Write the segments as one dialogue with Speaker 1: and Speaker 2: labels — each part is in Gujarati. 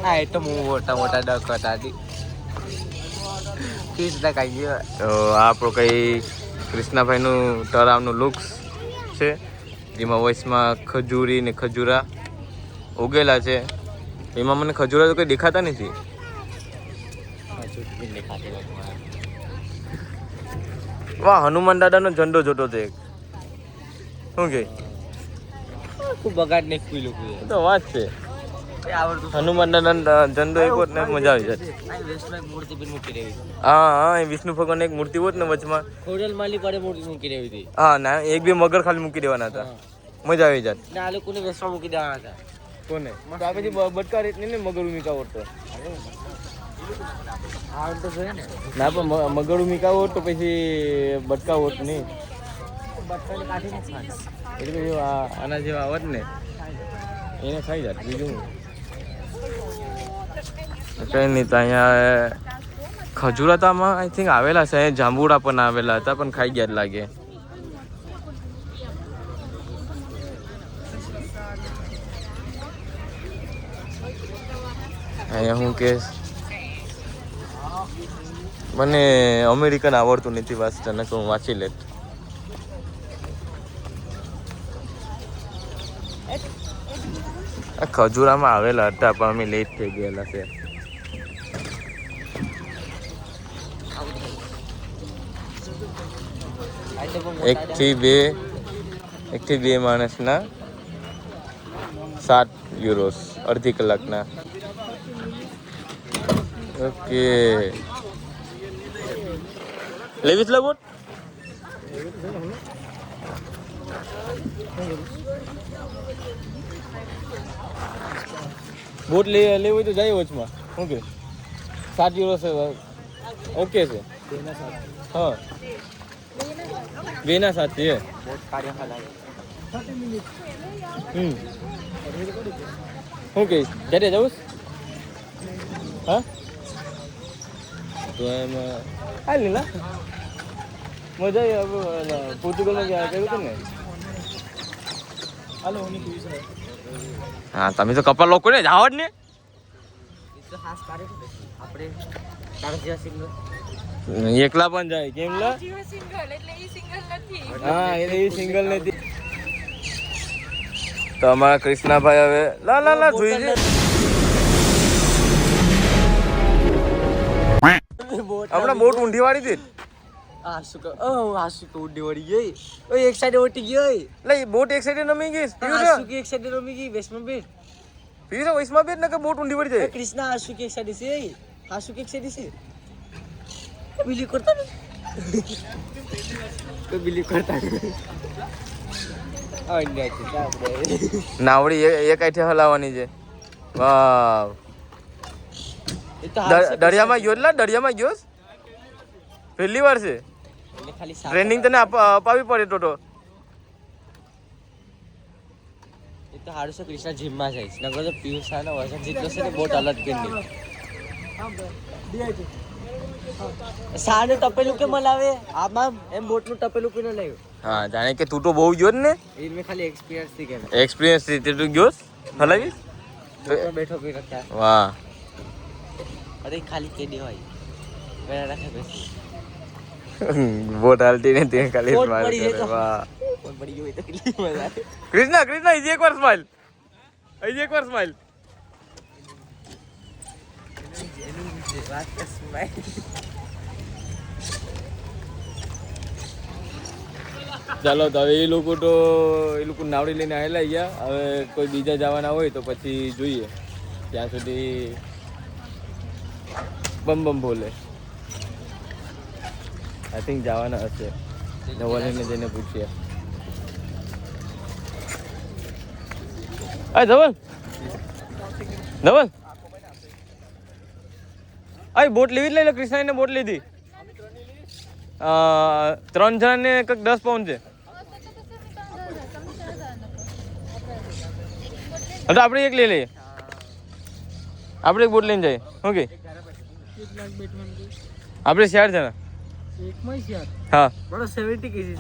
Speaker 1: હા એ તો મોટા મોટા ડક હતા કૃષ્ણ કઈ ગયો
Speaker 2: તો આપણો કઈ કૃષ્ણભાઈનું તળાવનું લુક્સ છે જેમાં વોઇસમાં ખજૂરી ને ખજૂરા ઉગેલા છે એમાં મને ખજૂરા તો કઈ દેખાતા નથી વાહ હનુમાન દાદાનો ઝંડો જોતો છે શું કે
Speaker 1: ખૂબ બગાડ નહીં ખુલ્લું
Speaker 2: તો વાત છે હનુમાન દાદા ઝંડો એક હોત ને મજા આવી જાય
Speaker 1: મૂર્તિ પણ મૂકી રહી
Speaker 2: હા હા એ વિષ્ણુ ભગવાન એક મૂર્તિ હોત ને વચમાં
Speaker 1: ખોડલ માલી પડે મૂર્તિ મૂકી રહી હતી
Speaker 2: હા ના એક બે મગર ખાલી મૂકી દેવાના હતા મજા આવી જાય
Speaker 1: ને આ લોકોને વેસવા મૂકી દેવાના હતા
Speaker 2: કોને તો આ પછી બટકા રીત ને મગર મીકાવો તો
Speaker 1: આ તો જોઈએ ને
Speaker 2: ના પણ મગર મીકાવો તો પછી બટકા હોત નહીં
Speaker 1: બટકાને કાઢીને જ ખાય
Speaker 2: એટલે પછી આના જેવા આવત ને એને ખાઈ જાય બીજું કઈ નહીં તો અહીંયા ખજૂરાતામાં આઈ થિંક આવેલા છે જાંબુડા પણ આવેલા હતા પણ ખાઈ ગયા જ લાગે અહીંયા હું કે મને અમેરિકન આવડતું નથી વાંચતા ને હું વાંચી લેત ખજૂરામાં આવેલા હતા પણ અમે લેટ થઈ ગયેલા છે એક થી બે માણસના 7 યુરોસ અડધી કલાકના ઓકે લેવીસ લા બોટ બોટ લેવી હોય તો જાય વચમાં ઓકે 7 યુરો છે ઓકે છે હા બેના સાથે ઓકે ક્યારે જવું હા તો એમાં હાલ ને મજા આવી પોર્ટુગલમાં ગયા કર્યું હતું ને હા તમે તો કપા લોકો ને જાવ જ ને એકલા પણ જાય કેમ લા હા એ સિંગલ નથી તો અમારા કૃષ્ણાભાઈ હવે લા લા લા જોઈ છે હમણાં બોટ ઊંધી વાળી હતી
Speaker 1: ઉડી વળી ગઈ ઓય એક સાઈડ ઓટી ગઈ
Speaker 2: લે બોટ એક સાઈડે નમી ગઈ
Speaker 1: આશુકી એક સાઈડ રમી ગઈ વેસ્ટમાં બેટ
Speaker 2: પીરો વૈસમાં બેટ ને કે બોટ ઊંધી વળી જાય
Speaker 1: કૃષ્ણ આશુકી એક સાઈડ છે આશુકી એક સાઈડ છે બિલી કરતા ને તો બિલી કરતા
Speaker 2: નાવડી એક આઠે હલાવવાની છે વાવ દરિયામાં ગયો એટલે દરિયામાં ગયો પહેલી વાર છે ટ્રેનિંગ તને અપાવી પડે તો
Speaker 1: એ તો હારું છે કૃષ્ણ જીમમાં જઈશ નગર તો પિયુષાનો વજન જેટલો છે ને બોટ અલગ કરી સાને તપેલું કે મલાવે આમાં એમ બોટનું તપેલું કે ન લાવ્યું
Speaker 2: હા જાણે કે તું તો બહુ ગયો ને
Speaker 1: એ મેં ખાલી એક્સપિરિયન્સ થી કે
Speaker 2: એક્સપિરિયન્સ થી તું ગયો હલાવી
Speaker 1: બેઠો કે રખ્યા
Speaker 2: વાહ
Speaker 1: અરે ખાલી કેડી હોય મેરા રાખે બેસી
Speaker 2: બોટ હાલતી ને તે ખાલી
Speaker 1: બોટ
Speaker 2: સ્માઈલ
Speaker 1: પડી
Speaker 2: કરે વાહ
Speaker 1: બોટ પડી ગઈ તો કેટલી મજા આવે
Speaker 2: કૃષ્ણ હજી એક વાર સ્માઈલ હજી એક વાર સ્માઈલ ચાલો તો હવે એ લોકો નાવડી લઈને આવેલા ગયા હવે કોઈ બીજા જવાના હોય તો પછી જોઈએ ત્યાં સુધી બમ બમ બોલે આઈ થિંક જવાના હશે ધવલને જઈને પૂછીએ આ ધવલ આ બોટ લેવી જ લઈ લો કૃષ્ણાને બોટ લીધી 3 જણાને કંઈક 10 પાઉન્ડ છે તો આપણે એક લઈ લઈએ આપણે એક બોટ લઈને જઈએ ઓકે આપણે 4 જણા હા
Speaker 1: બરો 70 કેજી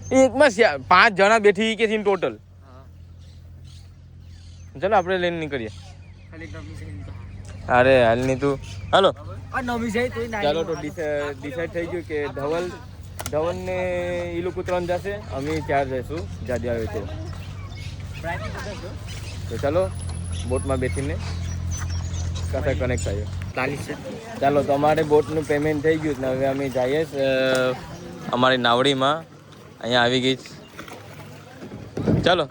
Speaker 1: છે
Speaker 2: એકમાં 5 જણા બેઠી કે છે ટોટલ ચાલો આપણે લઈને નીકળીએ અરે હાલની તું હાલો
Speaker 1: નમી જાય તો
Speaker 2: ચાલો તો ડિસાઈડ થઈ ગયું કે ધવલ ને એ લોકો 3 જશે અમે 4 જઈશું જાદી આવે તો ચાલો બોટમાં બેસીને કસે કનેક્ટ થયો
Speaker 1: 40
Speaker 2: ચાલો તો અમારે બોટનું પેમેન્ટ થઈ ગયું ને હવે અમે જઈએ અમારી નાવડીમાં અહીંયા આવી ગઈ ચાલો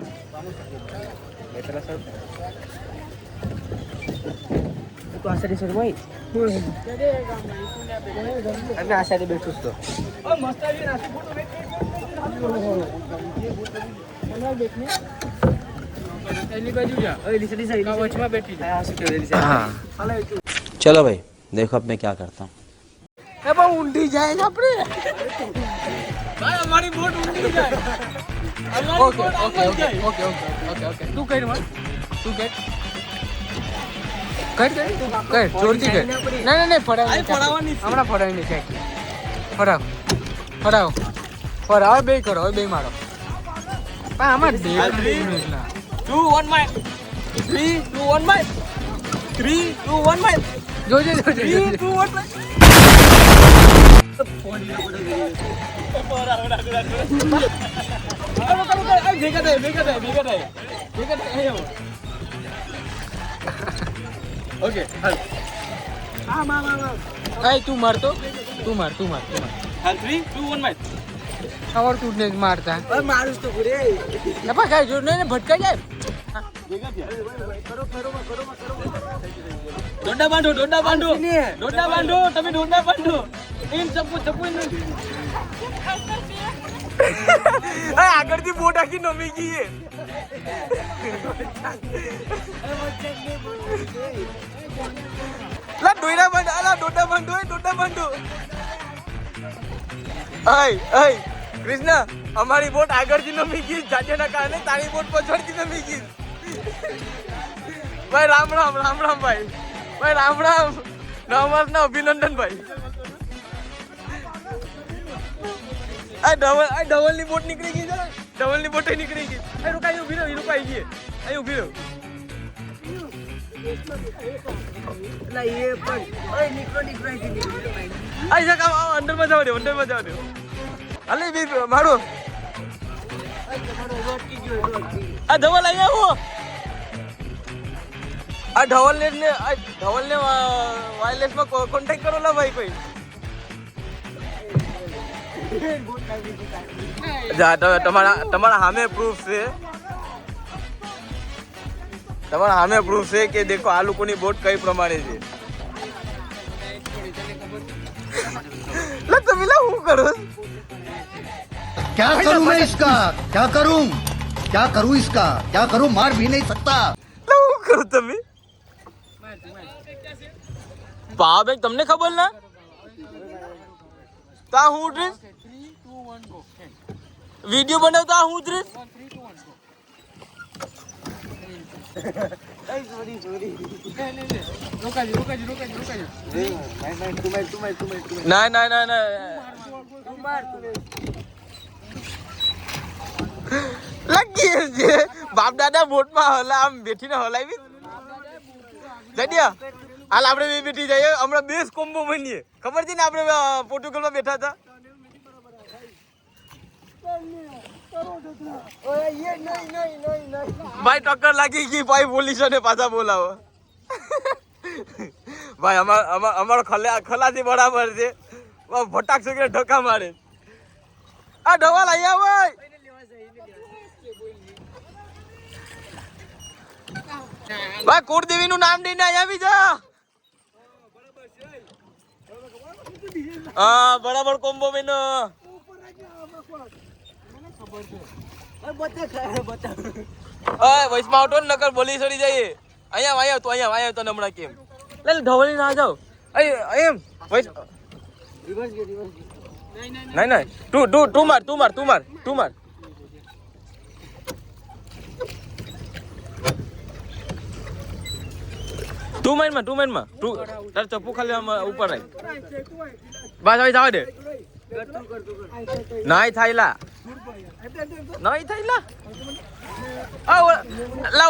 Speaker 1: તો આ સાઈડ ભાઈ અમે આ સાઈડ બેઠું તો
Speaker 3: चलो भाई देखो अब मैं क्या करता हूँ
Speaker 1: ઊંડી જાય ને આપણે
Speaker 4: ભાઈ અમારી બોટ ઊંડી જાય
Speaker 1: ઓકે તું કઈ માં તું કઈ કર જોરથી કર ના
Speaker 4: પડાવવાની
Speaker 1: હમણાં પડાવીને છે ફરાવ બે કરો હવે બે મારો પણ આમાં
Speaker 4: 2 1 માય 3 2 1 માય 3 2 1 માય
Speaker 1: જોજે
Speaker 4: 3 2 1 માય ઓકે હાલ
Speaker 1: તું મારતો તું માર
Speaker 4: હાલ 3 2 1 માય
Speaker 1: આવડતું જ નહીં મારતા મારું તો ઘરે નપા કાઈ જોર નહીં ભટકાઈ જાય
Speaker 4: ડોડા બાંધો તમે ડોડા બાંધો એમ ચપ્પુ
Speaker 2: આગળથી બોટ આખી નમી ગઈ ડોડા બાંધો કૃષ્ણ અમારી બોટ આગળથી નમી ગઈ જાજેના કારણે તારી બોટ પાછળથી નમી ગઈ ભાઈ રામ ભાઈ રામ નવમાસના અભિનંદન ભાઈ આ ડબલની બોટ નીકળી ગઈ છે ડબલની બોટ નીકળી ગઈ રોકાઈ ઉભી રહ્યો રોકાઈ ગઈ અહીં ઉભી રહ્યો અંદરમાં જવા દો અલે બી મારો આ ધવલ અહીંયા આવો આ ધવલને વાયરલેસમાં કોન્ટેક્ટ કરો લા ભાઈ કોઈ તમારા સામે પ્રૂફ છે કે દેખો આ લોકોની બોટ કઈ પ્રમાણે છે તમે હું કરો
Speaker 5: क्या करूं मैं इसका क्या करूं इसका क्या करूं मार भी नहीं सकता
Speaker 2: હું કરું તમે પાવ તમને ખબર ના તા હું ઉતરીશ વિડિયો બનાવતા હું ઉતરીશ ના લગી છે બાપ દાદા બોટમાં આમ બેઠીને હલાવી જડિયા હાલ આપણે બે બેઠી જઈએ હમણાં બેસ કોમ્બો બનીએ ખબર છે ને આપણે પોર્ટુગલમાં બેઠા હતા ભાઈ ટક્કર લાગી ગઈ ભાઈ પોલીસોને પાછા બોલાવો ભાઈ અમારો ખલાસી બરાબર છે ફટાક છોકરી ઢકા મારે આ ઢવાલ અહીંયા ભાઈ ભાઈ કુળદેવી નું નામ દઈને અહીંયા આવી જા હા બરાબર કોમ્બો મેનો વૈષ્ણવ આવતો ને નકર બોલી સડી જાય અહીંયા તો હમણાં કેમ લે ઢવળી ના જાવ એમ નહીં તું માર તું મારમાં તાર ચપ્પુ ખાલી ઉપર રાખ બસ હવે જવા દે નહીં થાયલા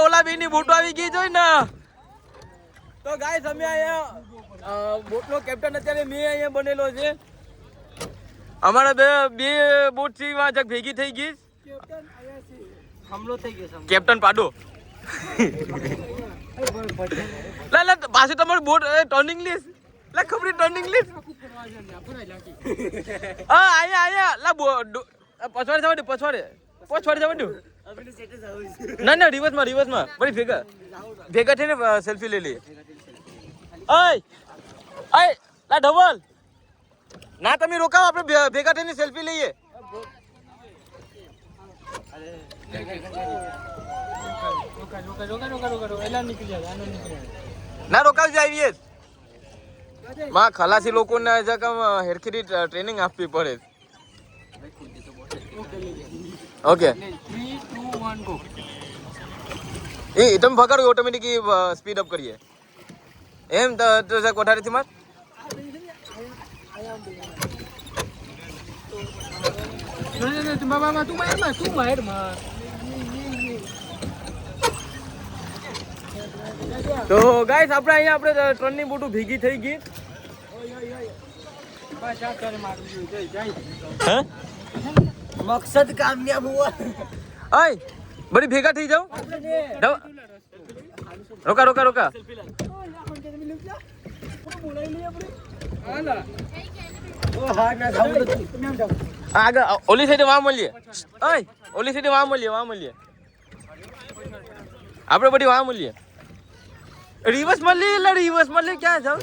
Speaker 2: ઓલા બે ની બોટો આવી ગઈ જોઈ ને
Speaker 4: તો ગાઈસ અમે અહીંયા બોટનો કેપ્ટન અત્યારે મેં અહીંયા બનેલો છે.
Speaker 2: અમારા બે બોટ થી વાં જગ ભેગી થઈ ગઈ.
Speaker 1: હમલો થઈ ગયો છે.
Speaker 2: કેપ્ટન પાડો. લા પાછું તમારું બોટ ટર્નિંગ લીસ. લા ખબર ટર્નિંગ લીસ. હા આયા લા પછવાડે જવા દો. ના રિવર્સમાં બધી ભેગા થઈને સેલ્ફી લઈ લઈએ. ઓય લા ઢબલ ના તમે રોકાવ, આપણે ભેગા થઈને સેલ્ફી લઈએ. ના રોકાવજો આવીએ. માં ખલાસી લોકોને હેરખેરી ટ્રેનિંગ આપવી પડે. ઓકે એ તમે ભગાડો ઓટોમેટિક સ્પીડ અપ કરીએ એમ તો કોઠારીથી માર.
Speaker 4: તો ગાઈસ આપણે અહીંયા ત્રણની બોટો ભેગી થઈ ગઈ.
Speaker 1: મકસદ કામયાબ હુઆ.
Speaker 2: આય બડી ભેગા થઈ જાઓ. રોકા આગળ ઓલી સાઈડે વાં મળીએ. ઓલી સાઈડે વાં મળીએ આપણે બધી વાં મળીએ. રિવર્સ મળીએ ક્યાં જાવ?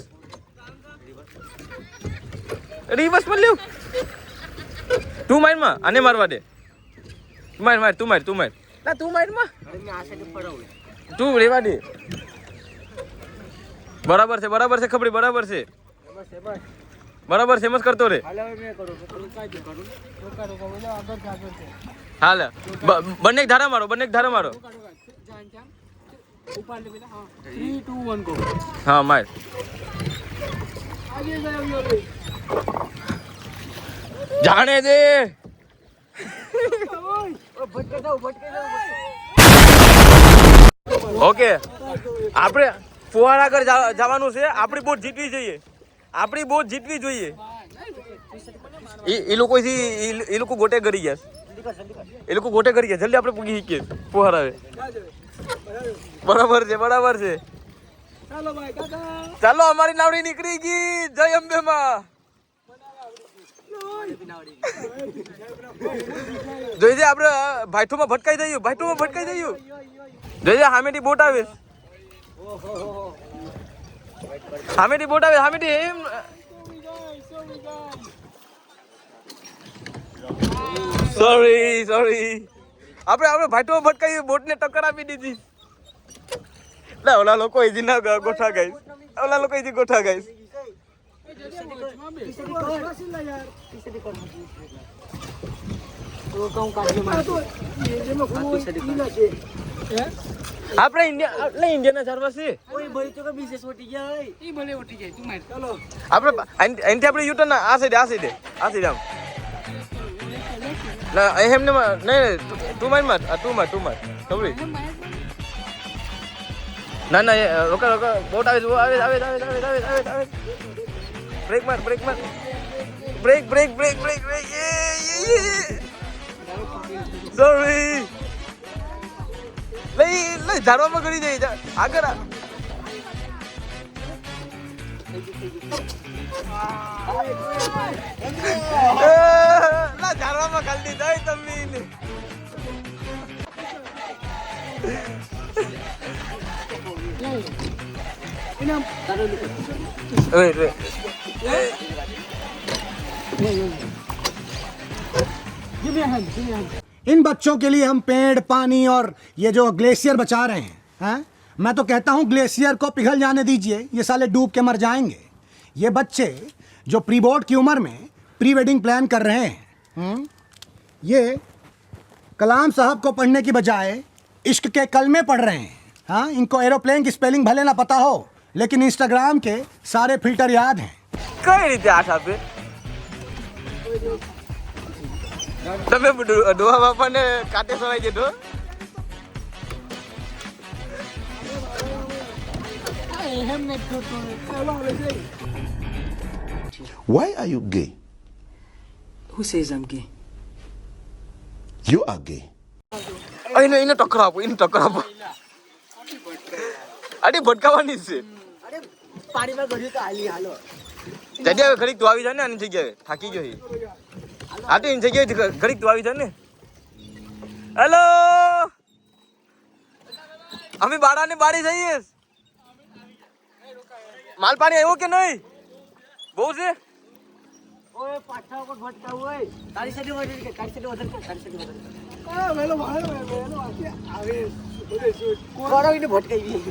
Speaker 2: રિવર્સ મળ્યું. તું મારમાં આને મારવા દે. તું માર ના તું મારમાં તું રેવા દે. બરાબર છે ખબરી બરાબર છે એમ જ કરતો રે. હાલ બંને ધારા મારો. હા માર. જાણે દે. ઓકે આપણે ફુવારા આગળ જવાનું છે. આપણી બોટ જીતવી જોઈએ. એ લોકો ગોટે કરી ગયા. જલ્દી આપણે પૂગી શીખીએ ફુવારા આવે. બરાબર છે ચાલો અમારી નાવડી નીકળી ગઈ. જય અંબે માં. જોઈજે આપણે ભાઈઠુમાં ભટકાઈ જઈએ. જોઈજે હામેથી બોટ આવે. હામેથી એમ. સોરી આપણે ભાઈઠુમાં ભટકાઈ બોટને ટક્કર આપી દીધી. ઓલા લોકો હજી ના ગોઠા ગાઈસ. આપણે ઇન્ડિયાના ચારવા છે. આપણે યુટર્ન આ સાઈડ આમ. એમ ને નહીં તું માર ખબર. ના રોકા બોટ આવે. બ્રેક માર. સોરી લઈ ઝાડવામાં ગળી જાય આગળ. ઝાડવામાં ગળી જાય તમે.
Speaker 5: इन बच्चों के लिए हम पेड़ पानी और ये जो ग्लेशियर बचा रहे हैं मैं तो कहता हूँ ग्लेशियर को पिघल जाने दीजिए. ये साले डूब के मर जाएंगे. ये बच्चे जो प्री बोर्ड की उम्र में प्री वेडिंग प्लान कर रहे हैं ये कलाम साहब को पढ़ने की बजाय इश्क के कलमे पढ़ रहे हैं. हाँ, इनको एरोप्लेन की स्पेलिंग भले ना पता हो लेकिन इंस्टाग्राम के सारे फिल्टर याद हैं.
Speaker 2: કઈ રીતે આઠ આપે તમે ડોહા બાપાને કાંટે સવાઈ દીધો.
Speaker 6: Why are you gay?
Speaker 7: Who says I'm gay?
Speaker 6: You are gay.
Speaker 2: એને ટક્કર આપો આડી ભટકાવાની છે
Speaker 7: પાણીમાં ગળ્યું તો હાલી હાલો.
Speaker 2: જગ્યાએ ઘડીક તું આવી જાય ને આની જગ્યાએ થાકી ગયો હા તો એની જગ્યાએ ઘડીક તું આવી જાય ને હેલો અમે બાળાને બાળી જઈએ માલ પાણી આવ્યો કે નહીં બહુ છે
Speaker 7: ઓય પાછા ઉપર ભટકાવું હોય. તારી સાથે વધારે કે તારી સાથે વધારે કોરોઈને ભટકાઈ ગઈ.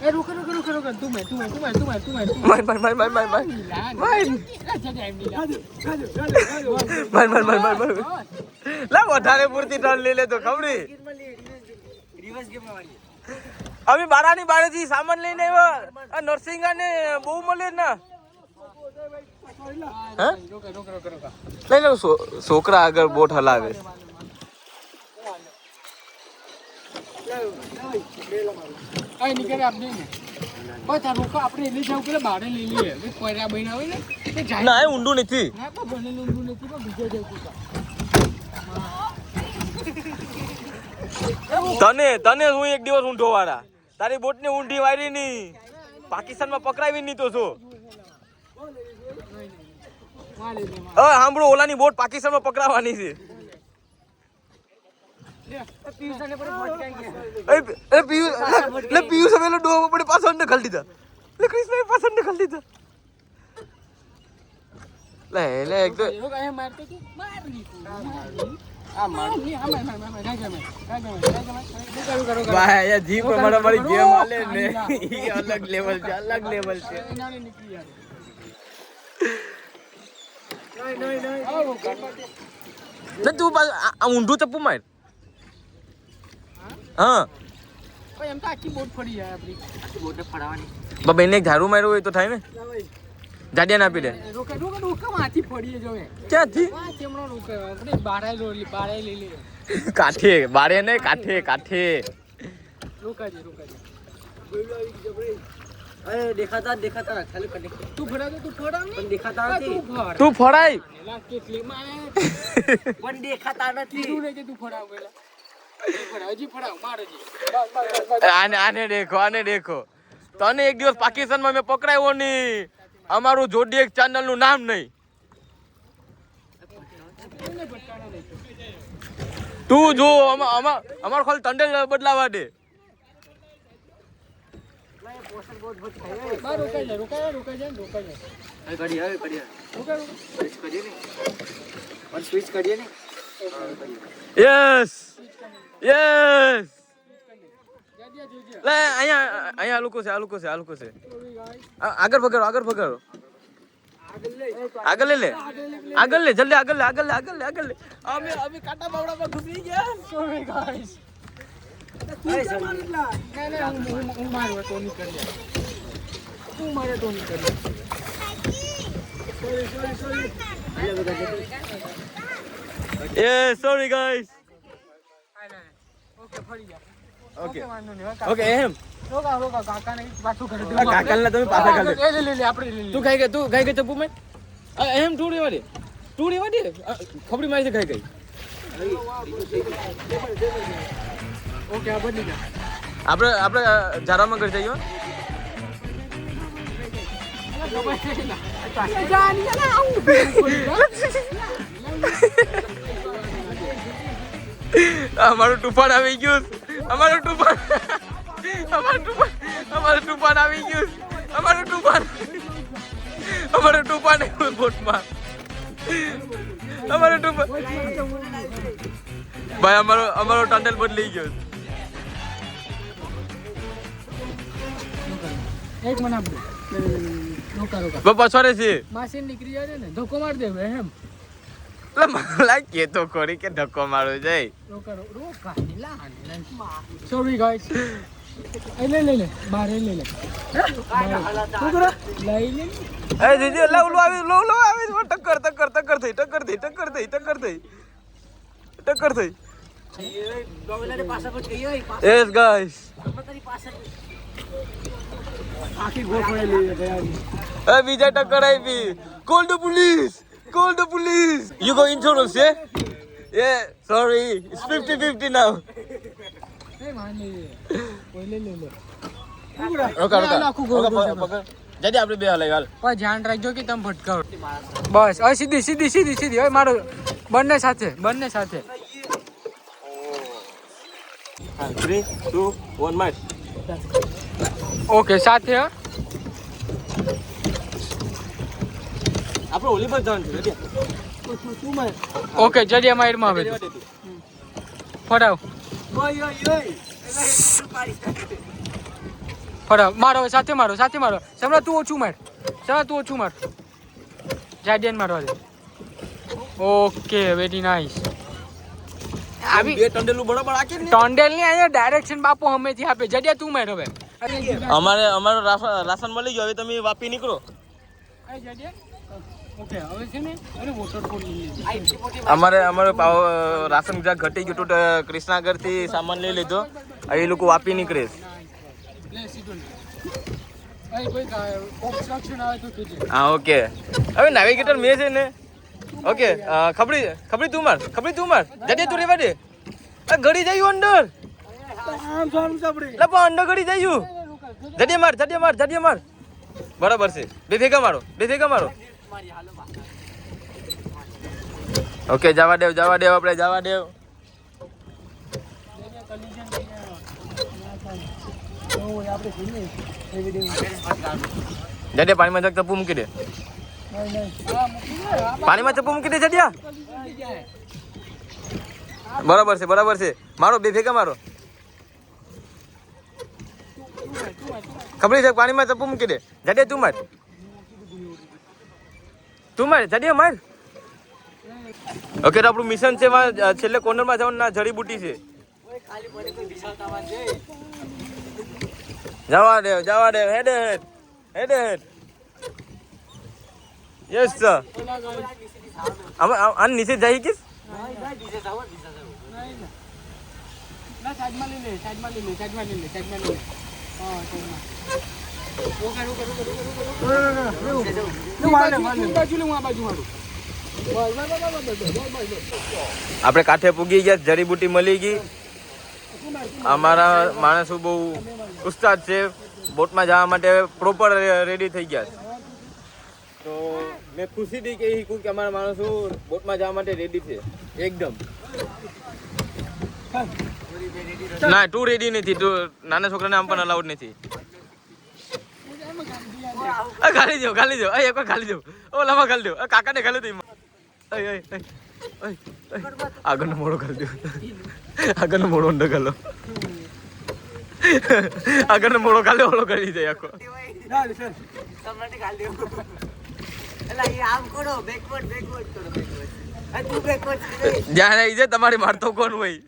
Speaker 7: એ રૂકો તું મે
Speaker 2: માર લા વધારે પૂરતી ટર્ન લઈ લે તો ખબરી
Speaker 7: રિવર્સ ગેમ વાળી.
Speaker 2: અમે બારાની બારેથી સામાન લઈને આવ્યા નર્સિંગ અને બહુ મળે ને હા લઈ લો છોકરા આગળ બોટ હલાવે ના એ ઊંડું નથી તને હું એક દિવસ ઊંધો વાળા તારી બોટ ને ઊંધી વાળી ની પાકિસ્તાન માં પકડાવી નહીં તો શું સાંભળો ઓલાની બોટ પાકિસ્તાન માં પકડાવાની છે પિયુષ હવે ડો પડે પાછળ ને ખાલી દીધા કૃષ્ણ પાછળ ને ખાલી દીધા લે એક તો ભાઈ યાર જી પ્રમાણે મારી ગેમ આલે ને ઈ અલગ લેવલ છે ને તું આ ઊંધું ચપ્પુ માર હા
Speaker 7: એમ તો આખી બોટ ફરી જાય આપણી. આખી બોટ ફરાવાની.
Speaker 2: બાબા એને ઝાડુ માર્યું હોય તો થાય ને જાડિયા ના આપી દે
Speaker 7: રોકા માથી ફરીએ જો
Speaker 2: ક્યાંથી
Speaker 7: કેમનો રોકા આપણે બારે લઈ લે.
Speaker 2: કાઠે બારે નહીં કાઠે
Speaker 7: રોકાજે અરે દેખાતા ખાલી કને તું ફરાવ પણ દેખાતા નથી.
Speaker 2: તું ફરાય
Speaker 7: કેટલી માં પણ દેખાતા નથી. તું રે કે તું ફરાવ પેલા હજી ફરાવ મારજી.
Speaker 2: આને દેખો તને એક દિવસ પાકિસ્તાન માં મેં પકડાયો નહીં અમારું જોડી એક ચેનલ નું નામ નહીં તું જો અમાર ખાલી ટંડેલ બદલાવા દે યસ લે અહીંયા આ લોકો છે આગળ ભગાડો આગળ લે જલ્દી આગળ લે અમે કાટા બાવડામાં ઘૂસી ગયા સોરી ગાઈસ
Speaker 7: હું મારું તો નહીં કરી તું મારે તો નહીં કરી.
Speaker 2: સોરી ગાઈસ
Speaker 7: ઓકે ફરી જા.
Speaker 2: ઓકે
Speaker 7: વાંધો નહીં.
Speaker 2: ઓકે એમ
Speaker 7: રોકા કાકાને પાછું કરી દે.
Speaker 2: કાકાને તમે પાછા કરી દે
Speaker 7: લે આપણે લઈ લે.
Speaker 2: તું ખાઈ ગઈ ચપ્પુ મેં એમ ટૂડી વાળી ખબરી મારી છે ખાઈ ગઈ
Speaker 7: ઓકે આ બદલી જા.
Speaker 2: આપણે ઝારામાં ઘર જઈએ અમારું તુફાન આવી ગયું અમારું તુફાન આવી ગયું અમારું તુફાન બોટમાં ભાઈ અમારો ટંડેલ બદલી ગયો
Speaker 7: એક મને આપો. રોકા
Speaker 2: પછવાડે છે
Speaker 7: માસી નીકળી જાય ને ધક્કો માર દે એમ.
Speaker 2: મને કે તો ખોરી કે ધક્કો મારો જાય
Speaker 7: રોકા સોરી ગાઈસ. લે બારે લઈ લે.
Speaker 2: એ જીજી લો આવી ટક્કર થઈ
Speaker 7: ગોવલાને પાછા પર ગઈ હોય.
Speaker 2: યસ ગાઈસ
Speaker 7: આખી ગોઠવાયેલી છે તૈયારી.
Speaker 2: એ બીજા ટક્કર આપી. Call the police, call the police. You go insurance yeah sorry it's 50-50 now.
Speaker 7: એ માની કોઈ લે
Speaker 2: રોકા
Speaker 7: આખું ગોળ ગોળ છે.
Speaker 2: પકડ જડી આપણે બે હલાઈ હાલ.
Speaker 7: પણ ધ્યાન રાખજો કે તમે ભટકાવો. બસ હવે સીધી સીધી સીધી સીધી હવે મારો બંને સાથે
Speaker 2: 3 2 1 માર.
Speaker 7: ઓકે સાથે હા.
Speaker 2: આપણે ઓલી પર જવાનું છે
Speaker 7: ઓકે જડિયા માઈરમાં આવે ફરાવ ફરાવ મારો સાથે મારો સમરા તું ઓછું માર જાડિયન મારવા દે. Okay very nice. આવી
Speaker 2: બે ટંડેલું બરાબર આકે ને.
Speaker 7: ટોન્ડેલ ની અહીંયા ડાયરેક્શન બાપુ હમેથી આપે. જડિયા તું માર હવે.
Speaker 2: અમારો રાશન મળી ગયો. હવે તમે વાપી નીકળો.
Speaker 7: ઓકે હવે છે ને અરે વોટરફોલ
Speaker 2: અમારે રાશન જ્યાં ઘટી ગયું તો કૃષ્ણાગર થી સામાન લઈ લીધો. એ લોકો વાપી નીકળે. હા ઓકે હવે નેવિગેટર મેં છે ને. ઓકે ખબરી તું માર જડે તું રેવા દે. ઘડી જાય અંદર અંદર ઘડી જાય જડે માર બરાબર છે. બે ભેગા મારો. ઓકે જવા દેવ આપણે જવા દેવ. જડે પાણીમાં જગ ચપ્પુ મૂકી દે. પાણીમાં ચપ્પુ મૂકી દે જડ્યા. બરાબર છે મારો બે ભેગા મારો. ખબર છે પાણીમાં ચપ્પુ મૂકી દે. જડે તું માર જડે માર. ઓકે તો આપણું મિશન છે છેલ્લે કોર્નરમાં જવાનું. ના જડીબુટી છે. જવા દે હેડ યસ સર. આમ નીચે જાય કે આપણે કાંઠે પૂગી ગયા. જડીબુટી મળી ગઈ. અમારા માણસો બહુ ઉસ્તાદ છે. બોટમાં જવા માટે પ્રોપર રેડી થઈ ગયા. તો મેં ખુશીથી કહી શકું કે અમારા માણસો બોટમાં જવા માટે રેડી છે એકદમ. ના તું રેડી નથી. તું નાના છોકરાને આમ પણ અલાઉડ નથી. ખાલી જાવ એક વાર ખાલી જાવ. ઓલામાં ખાલી દો. કાકાને ખાલી દો. આગળનો મોડો ખાલી દો. આગળનો મોડો અંદર ખાલો. આગળનો મોડો ખાલી ઓલો કરી જાય આખો. જ્યાં આવી જાય તમારી મારતો કોણ હોય.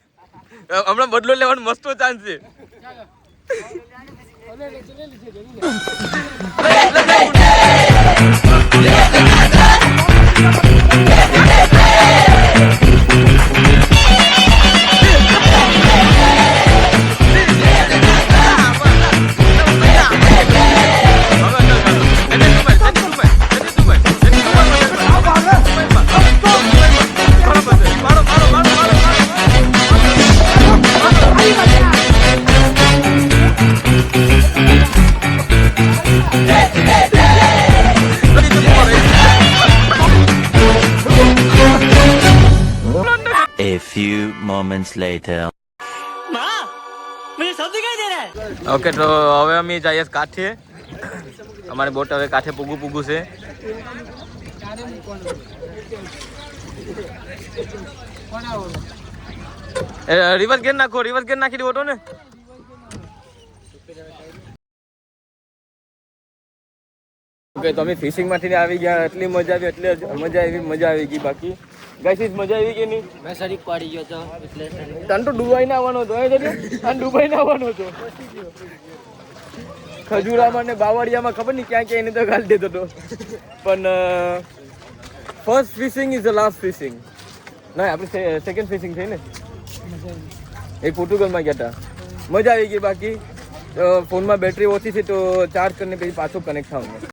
Speaker 2: હમણાં બદલો લેવાનો મસ્તો ચાન્સ છે.
Speaker 8: A few moments later.
Speaker 2: Okay તો હવે અમે જઈએ કાંઠે. અમારી બોટ હવે કાંઠે પૂગું છે. રિવર્સ ગેર નાખી દો ઓટો ને. ઓકે તો અમે ફિશિંગ માંથી આવી ગયા. એટલી મજા આવી ગઈ. બાકી ગાઈસ મજા આવી ગઈ નહીં.
Speaker 1: મેં સરીક પાડી ગયો તો એટલે
Speaker 2: તને તો ડુબાઈને આવવાનો હતો. ખજુરામાં ને બાવળિયામાં ખબર નહીં ક્યાં એને તો ગાળી દેતો હતો. પણ first fishing is the last fishing. ના આપણે સેકન્ડ ફિશિંગ થઈ ને. એક પોર્ટુગલમાં ગયા હતા. મજા આવી ગઈ. બાકી
Speaker 4: फ़ोन में बैटरी ओછી थी तो चार्ज करने पे ही पाछो कनेक्ट था